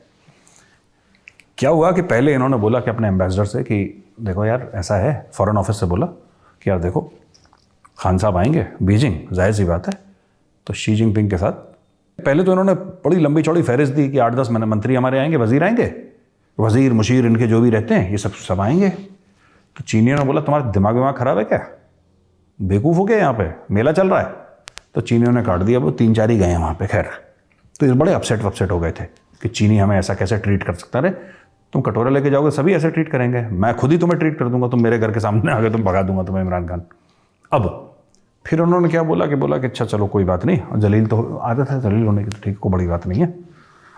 क्या हुआ कि पहले इन्होंने बोला कि अपने एम्बेसडर से कि देखो यार ऐसा है, फॉरेन ऑफिस से बोला कि यार देखो खान साहब आएंगे बीजिंग, जाहिर सी बात है, तो शी जिनपिंग के साथ। पहले तो इन्होंने बड़ी लंबी चौड़ी फहरिस्त दी कि 8-10 मंत्री हमारे आएंगे, वजीर आएंगे, वजीर मुशीर इनके जो भी रहते हैं ये सब आएंगे। तो चीनियों ने बोला तुम्हारा दिमाग विमाग खराब है क्या, बेवकूफ़ हो गए, यहाँ पे मेला चल रहा है। तो चीनियों ने काट दिया, वो 3-4 ही गए हैं वहाँ पे। खैर तो ये बड़े अपसेट हो गए थे कि चीनी हमें ऐसा कैसे ट्रीट कर सकता है। तुम कटोरा लेके जाओगे सभी ऐसे ट्रीट करेंगे, मैं खुद ही तुम्हें ट्रीट कर दूंगा, तुम मेरे घर के सामने आ गए तुम भगा दूंगा तुम्हें इमरान खान। अब फिर उन्होंने क्या बोला कि अच्छा चलो कोई बात नहीं, और जलील तो आदत है जलील होने की, तो ठीक, को बड़ी बात नहीं है।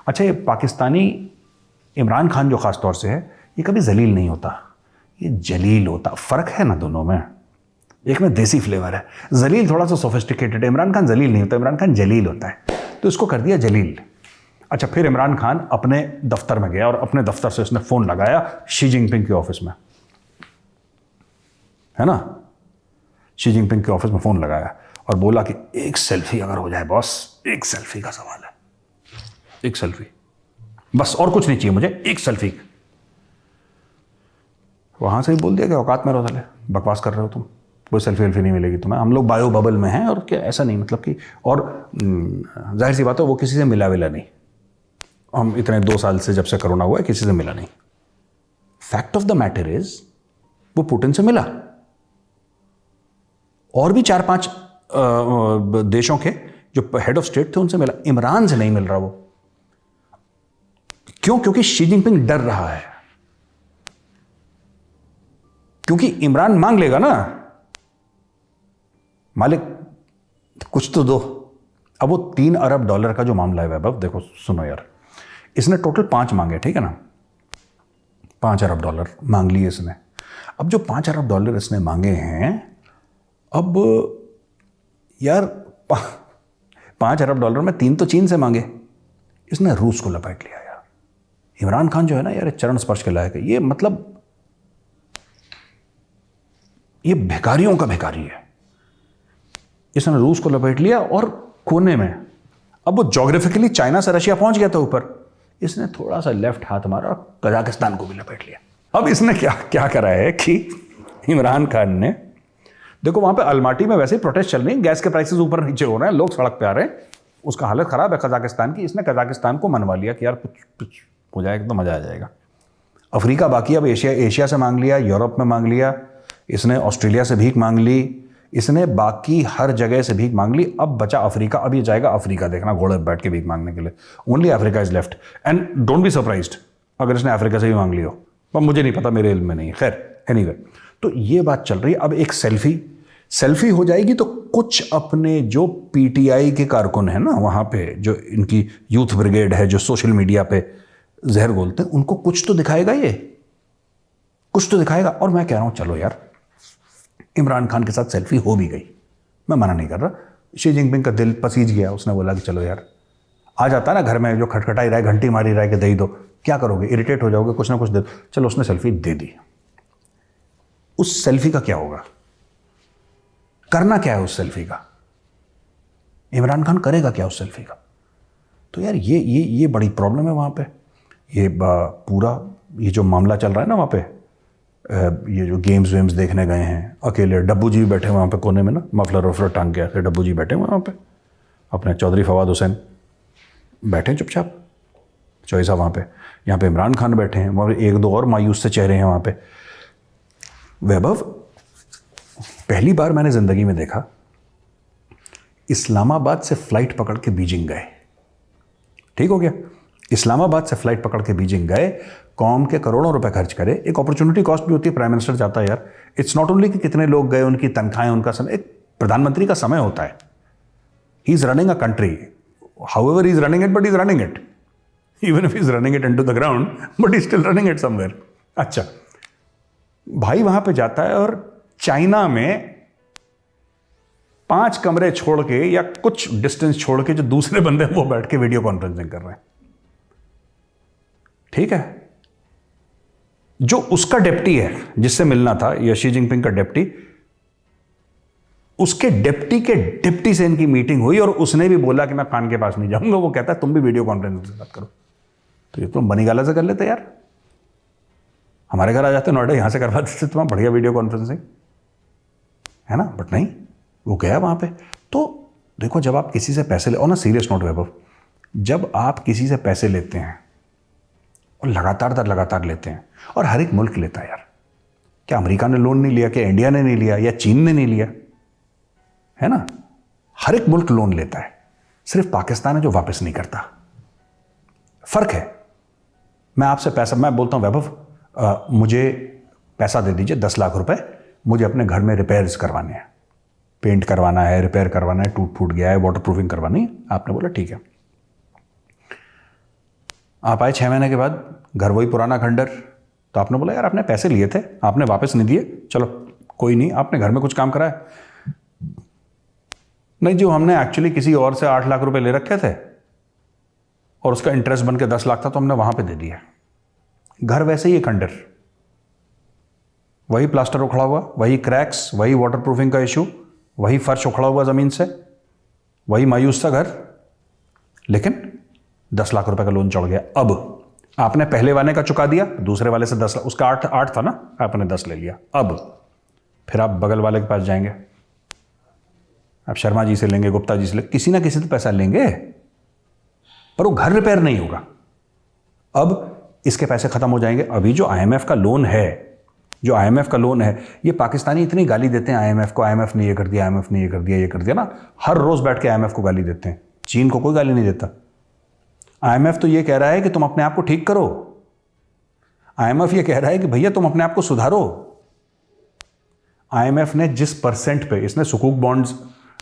अच्छा ये पाकिस्तानी इमरान खान जो ख़ास तौर से है, ये कभी जलील नहीं होता, ये जलील होता। फ़र्क है ना दोनों में, एक में देसी फ्लेवर है, जलील थोड़ा सा सोफिस्टिकेटेड है। इमरान खान जलील नहीं होता, इमरान खान जलील होता है, तो इसको कर दिया जलील। अच्छा फिर इमरान खान अपने दफ्तर में गया और अपने दफ्तर से उसने फ़ोन लगाया शी जिनपिंग के ऑफिस में, है ना, शी जिनपिंग के ऑफिस में फ़ोन लगाया और बोला कि एक सेल्फी अगर हो जाए बॉस, एक सेल्फी का सवाल है, एक सेल्फी बस, और कुछ नहीं चाहिए मुझे, एक सेल्फी। वहां से ही बोल दिया कि औकात में रहो साले, बकवास कर रहे हो तुम, कोई सेल्फी वेल्फी नहीं मिलेगी तुम्हें, हम लोग बायो बबल में हैं। और क्या ऐसा नहीं मतलब कि, और जाहिर सी बात है वो किसी से मिला नहीं, हम इतने 2 साल से जब से कोरोना हुआ है किसी से मिला नहीं। Fact of the matter is वो पुतिन से मिला, और भी 4-5 देशों के जो हेड ऑफ स्टेट थे उनसे मिला, इमरान से नहीं मिल रहा वो। क्यों? क्योंकि शी जिनपिंग डर रहा है, क्योंकि इमरान मांग लेगा ना, मालिक कुछ तो दो। अब वो $3 अरब का जो मामला है वैभव, देखो सुनो यार, इसने टोटल 5 मांगे, ठीक है ना, $5 अरब मांग लिए इसने। अब जो $5 अरब इसने मांगे हैं, अब यार $5 अरब में 3 तो चीन से मांगे, इसने रूस को लपेट लिया यार। इमरान खान जो है ना यार, चरण स्पर्श के लायक है ये, मतलब ये भिखारियों का भिखारी है। इसने रूस को लपेट लिया और कोने में, अब वो ज्योग्राफिकली चाइना से रशिया पहुंच गया था ऊपर, इसने थोड़ा सा लेफ्ट हाथ मारा और कजाकिस्तान को भी लपेट लिया। अब इसने क्या करा है कि इमरान खान ने, देखो वहां पे अलमाटी में वैसे ही प्रोटेस्ट चल रही है, गैस के प्राइसेस ऊपर नीचे हो रहे हैं, लोग सड़क पे आ रहे हैं, उसका हालत खराब है कजाकिस्तान की। इसने कजाकिस्तान को मनवा लिया कि यार कुछ हो जाएगा तो मजा आ जाएगा। अफ्रीका बाकी, अब एशिया से मांग लिया, यूरोप में मांग लिया, इसने ऑस्ट्रेलिया से भीख मांग ली, इसने बाकी हर जगह से भीख मांग ली। अब बचा अफ्रीका, अब ये जाएगा अफ्रीका, देखना घोड़े पर बैठ के भीख मांगने के लिए। Only Africa is left, and don't be surprised अगर इसने अफ्रीका से भी मांग ली हो, पर मुझे नहीं पता, मेरे इल्म में नहीं है। खैर एनीवे, तो ये बात चल रही है। अब एक सेल्फी हो जाएगी तो कुछ अपने जो पीटीआई के कारकुन है ना वहां पे, जो इनकी यूथ ब्रिगेड है, जो सोशल मीडिया पे जहर बोलते हैं, उनको कुछ तो दिखाएगा, ये कुछ तो दिखाएगा। और मैं कह रहा हूं चलो यार, इमरान खान के साथ सेल्फी हो भी गई, मैं मना नहीं कर रहा। शी जिनपिंग का दिल पसीज गया, उसने बोला कि चलो यार, आ जाता है ना घर में जो खटखटाई रहा है, घंटी मारी रहा है कि दे ही दो, क्या करोगे, इरिटेट हो जाओगे, कुछ ना कुछ दे दो। चलो उसने सेल्फी दे दी। उस सेल्फी का क्या होगा, करना क्या है उस सेल्फी का, इमरान खान करेगा क्या उस सेल्फी का? तो यार ये बड़ी प्रॉब्लम है वहाँ पे। ये पूरा ये जो मामला चल रहा है ना वहाँ पे, ये जो गेम्स वेम्स देखने गए हैं अकेले, डब्बू जी भी बैठे वहाँ पे कोने में ना, मफलर वफलर टांग के ऐसे डब्बू जी बैठे वहाँ पे, अपने चौधरी फवाद हुसैन बैठे हैं चुपचाप, चॉइस है वहाँ पे। यहाँ पे इमरान खान बैठे हैं, वहाँ पे एक दो और मायूस से चेहरे हैं वहाँ पे। वैभव, पहली बार मैंने ज़िंदगी में देखा इस्लामाबाद से फ्लाइट पकड़ के बीजिंग गए। ठीक हो गया, इस्लामाबाद से फ्लाइट पकड़ के बीजिंग गए, कौम के करोड़ों रुपए खर्च करे। एक अपॉर्चुनिटी कॉस्ट भी होती है, प्राइम मिनिस्टर जाता है यार। इट्स नॉट ओनली कि कितने लोग गए, उनकी तनख्वाहें, उनका समय, एक प्रधानमंत्री का समय होता है। He is running a country, however he is running it, but he is running it, even if he is running it into the ground, but he still running it somewhere. अच्छा, भाई वहां पे जाता है और चाइना में 5 कमरे छोड़ के या कुछ डिस्टेंस छोड़ के जो दूसरे बंदे हैं वो बैठ के वीडियो कॉन्फ्रेंसिंग कर रहे हैं। ठीक है, जो उसका डेप्टी है जिससे मिलना था, या शी जिनपिंग का डेप्टी, उसके डेप्टी के डेप्टी से इनकी मीटिंग हुई और उसने भी बोला कि मैं खान के पास नहीं जाऊंगा। वो कहता है तुम भी वीडियो कॉन्फ्रेंसिंग से बात करो। तो ये तुम बनी गाला से कर लेते यार, हमारे घर आ जाते नोएडा, यहां से करवा देते तुम्हारा बढ़िया वीडियो कॉन्फ्रेंसिंग, है ना। बट नहीं, वो गया वहां पे। तो देखो, जब आप किसी से पैसे ले, और ना सीरियस नोट वैभव, जब आप किसी से पैसे लेते हैं और लगातार दर लगातार लेते हैं, और हर एक मुल्क लेता है यार, क्या अमेरिका ने लोन नहीं लिया, क्या इंडिया ने नहीं लिया, या चीन ने नहीं लिया, है ना। हर एक मुल्क लोन लेता है, सिर्फ पाकिस्तान है जो वापस नहीं करता। फर्क है। मैं आपसे पैसा, मैं बोलता हूं वैभव मुझे पैसा दे दीजिए 10 लाख रुपए, मुझे अपने घर में रिपेयर्स करवाने हैं, पेंट करवाना है, रिपेयर करवाना है, टूट फूट गया है, वाटर प्रूफिंग करवानी है। आपने बोला ठीक है। आप आए 6 महीने के बाद, घर वही पुराना खंडर। तो आपने बोला यार आपने पैसे लिए थे, आपने वापस नहीं दिए, चलो कोई नहीं, आपने घर में कुछ काम करा है? नहीं, जो हमने एक्चुअली किसी और से 8 लाख रुपए ले रखे थे और उसका इंटरेस्ट बन के 10 लाख था, तो हमने वहां पे दे दिया। घर वैसे ही है खंडर, वही प्लास्टर उखड़ा हुआ, वही क्रैक्स, वही वाटर प्रूफिंग का इशू, वही फर्श उखड़ा हुआ जमीन से, वही मायूस सा घर, लेकिन 10 लाख रुपए का लोन चढ़ गया। अब आपने पहले वाले का चुका दिया, दूसरे वाले से 10 लाख, उसका 8 था ना, आपने 10 ले लिया। अब फिर आप बगल वाले के पास जाएंगे, आप शर्मा जी से लेंगे, गुप्ता जी से लेंगे, किसी ना किसी से पैसा लेंगे, पर वो घर रिपेयर नहीं होगा। अब इसके पैसे खत्म हो जाएंगे। अभी जो आईएमएफ का लोन है, जो आईएमएफ का लोन है, ये पाकिस्तानी इतनी गाली देते हैं आईएमएफ को, आईएमएफ ने ये कर दिया, आईएमएफ ने ये कर दिया, ये कर दिया ना, हर रोज बैठ के आईएमएफ को गाली देते हैं। चीन को कोई गाली नहीं देता। आईएमएफ तो ये कह रहा है कि तुम अपने आप को ठीक करो, आईएमएफ ये कह रहा है कि भैया तुम अपने आप को सुधारो। आईएमएफ ने जिस परसेंट पे इसने सुकूक बॉन्ड्स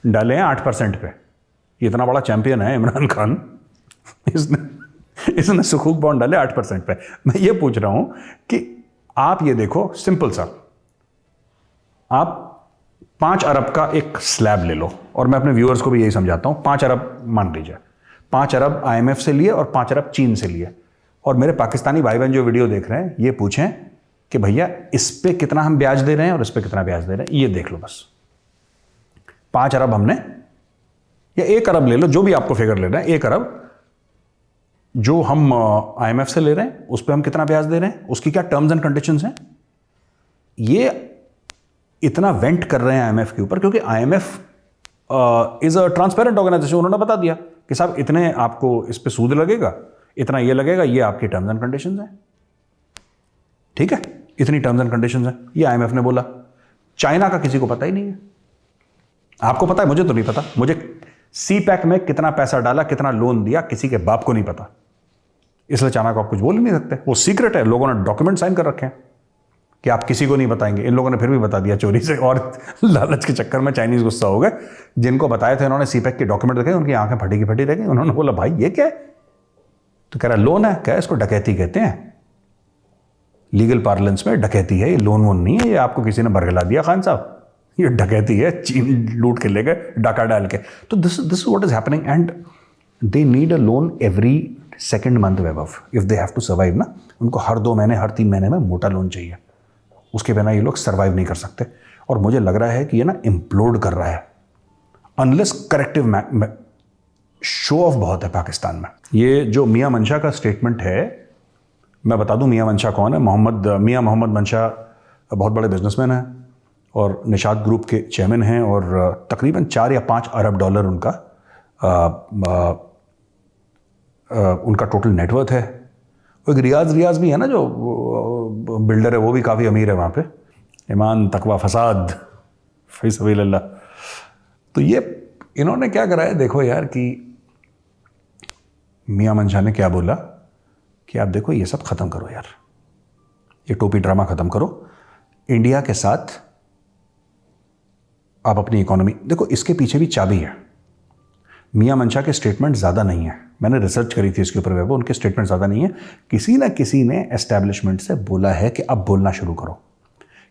डाले हैं 8% पे, ये इतना बड़ा चैंपियन है इमरान खान, इसने सुकूक बॉन्ड डाले 8% पे। मैं ये पूछ रहा हूं कि आप ये देखो, सिंपल सा, आप 5 अरब का एक स्लैब ले लो, और मैं अपने व्यूअर्स को भी यही समझाता हूं, 5 अरब मान लीजिए, 5 अरब आईएमएफ से लिए और 5 अरब चीन से लिए, और मेरे पाकिस्तानी भाई बहन जो वीडियो देख रहे हैं ये पूछें कि भैया इस पे कितना हम ब्याज दे रहे हैं और इस पे कितना ब्याज दे रहे हैं, ये देख लो बस। 5 अरब हमने, या 1 अरब ले लो, जो भी आपको फिगर ले रहे हैं, 1 अरब जो हम आईएमएफ से ले रहे हैं, उस पर हम कितना ब्याज दे रहे हैं, उसकी क्या टर्म्स एंड कंडीशंस हैं। ये इतना वेंट कर रहे हैं आईएमएफ के ऊपर क्योंकि IMF is a transparent organisation. उन्होंने बता दिया कि साहब इतने आपको इस पे सूद लगेगा, इतना ये लगेगा, ये आपकी टर्म्स एंड कंडीशंस हैं, ठीक है, इतनी टर्म्स एंड कंडीशंस हैं, ये आईएमएफ ने बोला। चाइना का किसी को पता ही नहीं है। आपको पता है, मुझे तो नहीं पता। मुझे सीपैक में कितना पैसा डाला, कितना लोन दिया, किसी के बाप को नहीं पता, इसलिए चाइना को आप कुछ बोल ही नहीं सकते, वो सीक्रेट है। लोगों ने डॉक्यूमेंट साइन कर रखे हैं कि आप किसी को नहीं बताएंगे। इन लोगों ने फिर भी बता दिया चोरी से, और लालच के चक्कर में चाइनीज गुस्सा हो गए। जिनको बताए थे उन्होंने सीपैक के डॉक्यूमेंट देखे, उनकी आंखें फटी की फटी रह गई। उन्होंने बोला भाई ये क्या है, तो कह रहा लोन है। क्या, इसको डकैती कहते हैं, लीगल पार्लेंस में डकैती है, ये लोन वोन नहीं है, ये आपको किसी ने बरगला दिया खान साहब, ये डकैती है, चीन लूट के ले गए डाका डाल के। तो this is what is happening, and they need a loan every second month Vaibhav, if they have to survive ना। उनको हर 2 महीने, हर 3 महीने में मोटा लोन चाहिए, उसके बिना ये लोग सर्वाइव नहीं कर सकते। और मुझे लग रहा है कि ये ना इम्प्लोड कर रहा है, अनलेस करेक्टिव शो ऑफ बहुत है पाकिस्तान में। ये जो मियां मंशा का स्टेटमेंट है, मैं बता दूं मियां मंशा कौन है। मियां मोहम्मद मंशा बहुत बड़े बिजनेसमैन हैं और निशात ग्रुप के चेयरमैन हैं, और तकरीबन 4 या 5 अरब डॉलर उनका उनका टोटल नेटवर्थ है। वो एक रियाज भी है ना, जो बिल्डर है, वो भी काफ़ी अमीर है वहाँ पे। ईमान तकवा फसाद फी सबीलिल्लाह। तो ये इन्होंने क्या करा है, देखो यार, कि मियां मंशा ने क्या बोला कि आप देखो ये सब ख़त्म करो यार, ये टोपी ड्रामा ख़त्म करो, इंडिया के साथ आप अपनी इकोनॉमी देखो। इसके पीछे भी चाबी है। मियां मंशा के स्टेटमेंट ज़्यादा नहीं है, मैंने रिसर्च करी थी इसके ऊपर, वैभव, उनके स्टेटमेंट ज़्यादा नहीं है। किसी ना किसी ने एस्टैब्लिशमेंट से बोला है कि अब बोलना शुरू करो,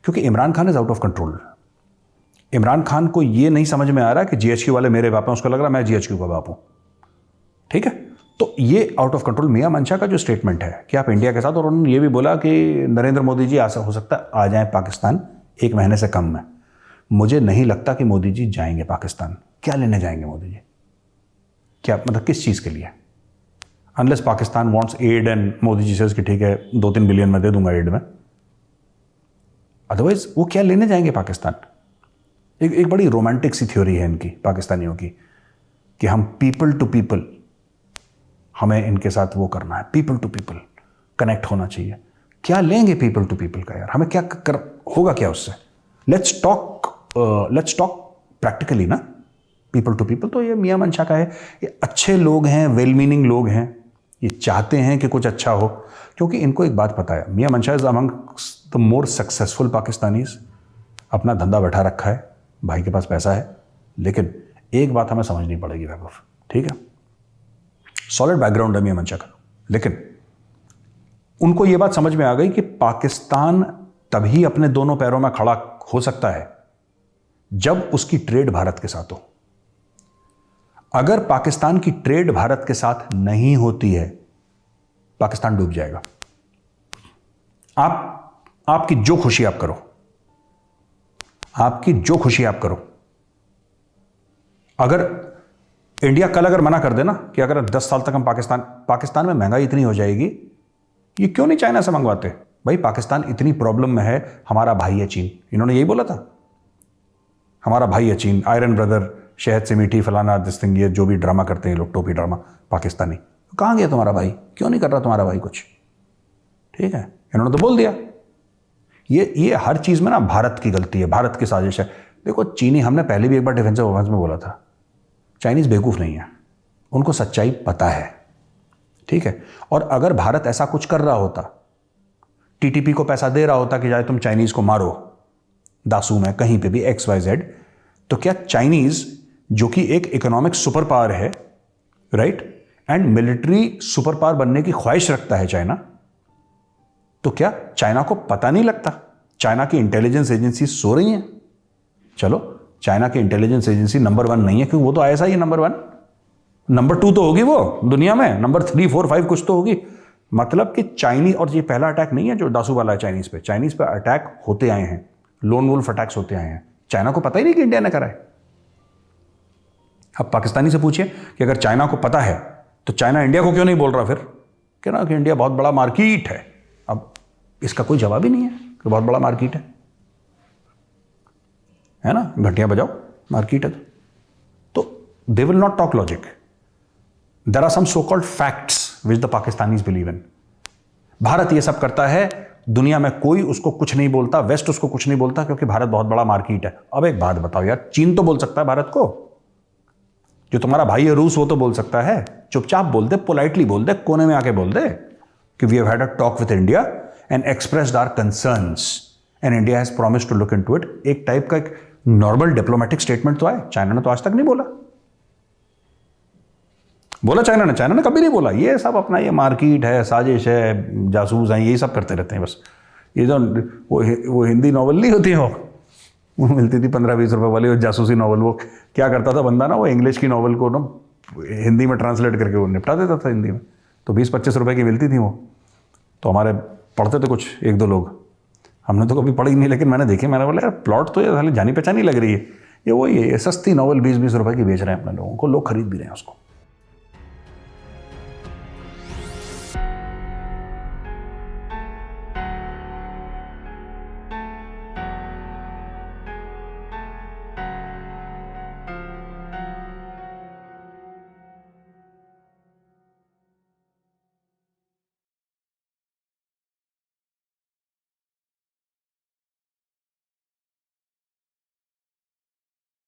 क्योंकि Imran Khan is out of control. Imran Khan को ये नहीं समझ में आ रहा कि जीएचक्यू वाले मेरे बाप हैं, उसको लग रहा मैं जीएचक्यू का बाप हूँ। ठीक है, तो ये आउट ऑफ कंट्रोल। मियां मंशा का जो स्टेटमेंट है कि आप इंडिया के साथ, और उन्होंने ये भी बोला कि नरेंद्र मोदी जी हो सकता है आ जाएं पाकिस्तान 1 महीने से कम में। मुझे नहीं लगता कि मोदी जी जाएंगे पाकिस्तान। क्या लेने जाएंगे मोदी जी? क्या मतलब किस चीज़ के लिए? Unless Pakistan wants aid and Modi ji से कि ठीक है 2-3 बिलियन में दे दूंगा एड में, अदरवाइज वो क्या लेने जाएंगे पाकिस्तान? एक बड़ी रोमांटिक सी थ्योरी है इनकी, पाकिस्तानियों की, कि हम पीपल टू पीपल, हमें इनके साथ वो करना है, पीपल टू पीपल कनेक्ट होना चाहिए। क्या लेंगे पीपल टू पीपल का यार? हमें क्या होगा क्या उससे? लेट्स टॉक प्रैक्टिकली ना, पीपल टू पीपल। तो ये मियां मंशा का है, ये अच्छे लोग हैं, वेल मीनिंग लोग हैं, ये चाहते हैं कि कुछ अच्छा हो, क्योंकि इनको एक बात पता है, मियां मंशा is among the more successful Pakistanis. अपना धंधा बैठा रखा है, भाई के पास पैसा है, लेकिन एक बात हमें समझनी पड़ेगी वैभव, ठीक है, सॉलिड बैकग्राउंड है मियां मंशा का, लेकिन उनको ये बात समझ में आ गई कि पाकिस्तान तभी अपने दोनों पैरों में खड़ा हो सकता है जब उसकी ट्रेड भारत के साथ हो। अगर पाकिस्तान की ट्रेड भारत के साथ नहीं होती है, पाकिस्तान डूब जाएगा। आपकी जो खुशी आप करो, आपकी जो खुशी आप करो। अगर इंडिया कल अगर मना कर देना कि अगर 10 साल तक हम पाकिस्तान में महंगाई इतनी हो जाएगी, ये क्यों नहीं चाइना से मंगवाते? भाई पाकिस्तान इतनी प्रॉब्लम में है, हमारा भाई है चीन। इन्होंने यही बोला था, हमारा भाई है चीन, आयरन ब्रदर, शहद से मीठी, फलाना दिस थिंग, ये जो भी ड्रामा करते हैं लोग, टोपी ड्रामा पाकिस्तानी। कहाँ गया तुम्हारा भाई? क्यों नहीं कर रहा तुम्हारा भाई कुछ? ठीक है, इन्होंने तो बोल दिया। ये हर चीज़ में ना भारत की गलती है, भारत की साजिश है। देखो चीनी, हमने पहले भी एक बार डिफेंसिव ऑफेंस में बोला था, चाइनीज़ बेवकूफ़ नहीं है, उनको सच्चाई पता है। ठीक है, और अगर भारत ऐसा कुछ कर रहा होता, टीटीपी को पैसा दे रहा होता कि जाए तुम चाइनीज़ को मारो दासू में कहीं पे भी XYZ, तो क्या चाइनीज़ जो कि एक इकोनॉमिक सुपर पावर है, right, and military super power बनने की ख्वाहिश रखता है चाइना, तो क्या चाइना को पता नहीं लगता? चाइना की इंटेलिजेंस एजेंसी सो रही हैं। चलो, चाइना की इंटेलिजेंस एजेंसी नंबर 1 नहीं है, क्योंकि वो तो ISI है नंबर 1, नंबर 2 तो होगी वो दुनिया में, नंबर 3, 4, 5 कुछ तो होगी। मतलब कि चाइनीज, और ये पहला अटैक नहीं है जो दासू वाला है चाइनीज पे। चाइनीज पे अटैक होते आए हैं, लोन वुल्फ अटैक्स होते आए हैं। चाइना को पता ही नहीं कि इंडिया ने करा है। अब पाकिस्तानी से पूछिए कि अगर चाइना को पता है तो चाइना इंडिया को क्यों नहीं बोल रहा फिर, कि ना कि इंडिया बहुत बड़ा मार्केट है। अब इसका कोई जवाब ही नहीं है कि बहुत बड़ा मार्केट है ना, घंटियां बजाओ, मार्केट है तो they will not talk logic. There are some so called facts which the Pakistanis believe in. Bharat ये सब करता है, दुनिया में कोई उसको कुछ नहीं बोलता, वेस्ट उसको कुछ नहीं बोलता, क्योंकि भारत बहुत बड़ा मार्केट है। अब एक बात बताओ यार, चीन तो बोल सकता है भारत को, जो तुम्हारा भाई है रूस वो तो बोल सकता है, चुपचाप बोल दे, पोलाइटली बोल दे, कोने में आके बोल दे कि we have had a talk with India and expressed our concerns and India has promised to look into it. एक टाइप का एक नॉर्मल डिप्लोमेटिक स्टेटमेंट तो है। चाइना ने तो आज तक नहीं बोला चाइना ने कभी नहीं बोला। ये सब अपना ये मार्केट है, साजिश है, जासूस हैं, यही सब करते रहते हैं बस। ये जो वो हिंदी नॉवल नहीं होती हो, वो मिलती थी 15-20 रुपए वाली, वो जासूसी नॉवल, वो क्या करता था बंदा ना, वो इंग्लिश की नॉवल को ना हिंदी में ट्रांसलेट करके वो निपटा देता था हिंदी में। तो 20-25 रुपए की मिलती थी वो। तो हमारे पढ़ते थे कुछ 1-2 लोग, हमने तो कभी पढ़ी नहीं, लेकिन मैंने देखी, मैंने बोला यार प्लॉट तो ये जानी पहचानी लग रही है। ये वही है, ये सस्ती नॉवल 20-20 रुपए की बेच रहे हैं अपने लोगों को, लोग खरीद भी रहे हैं उसको।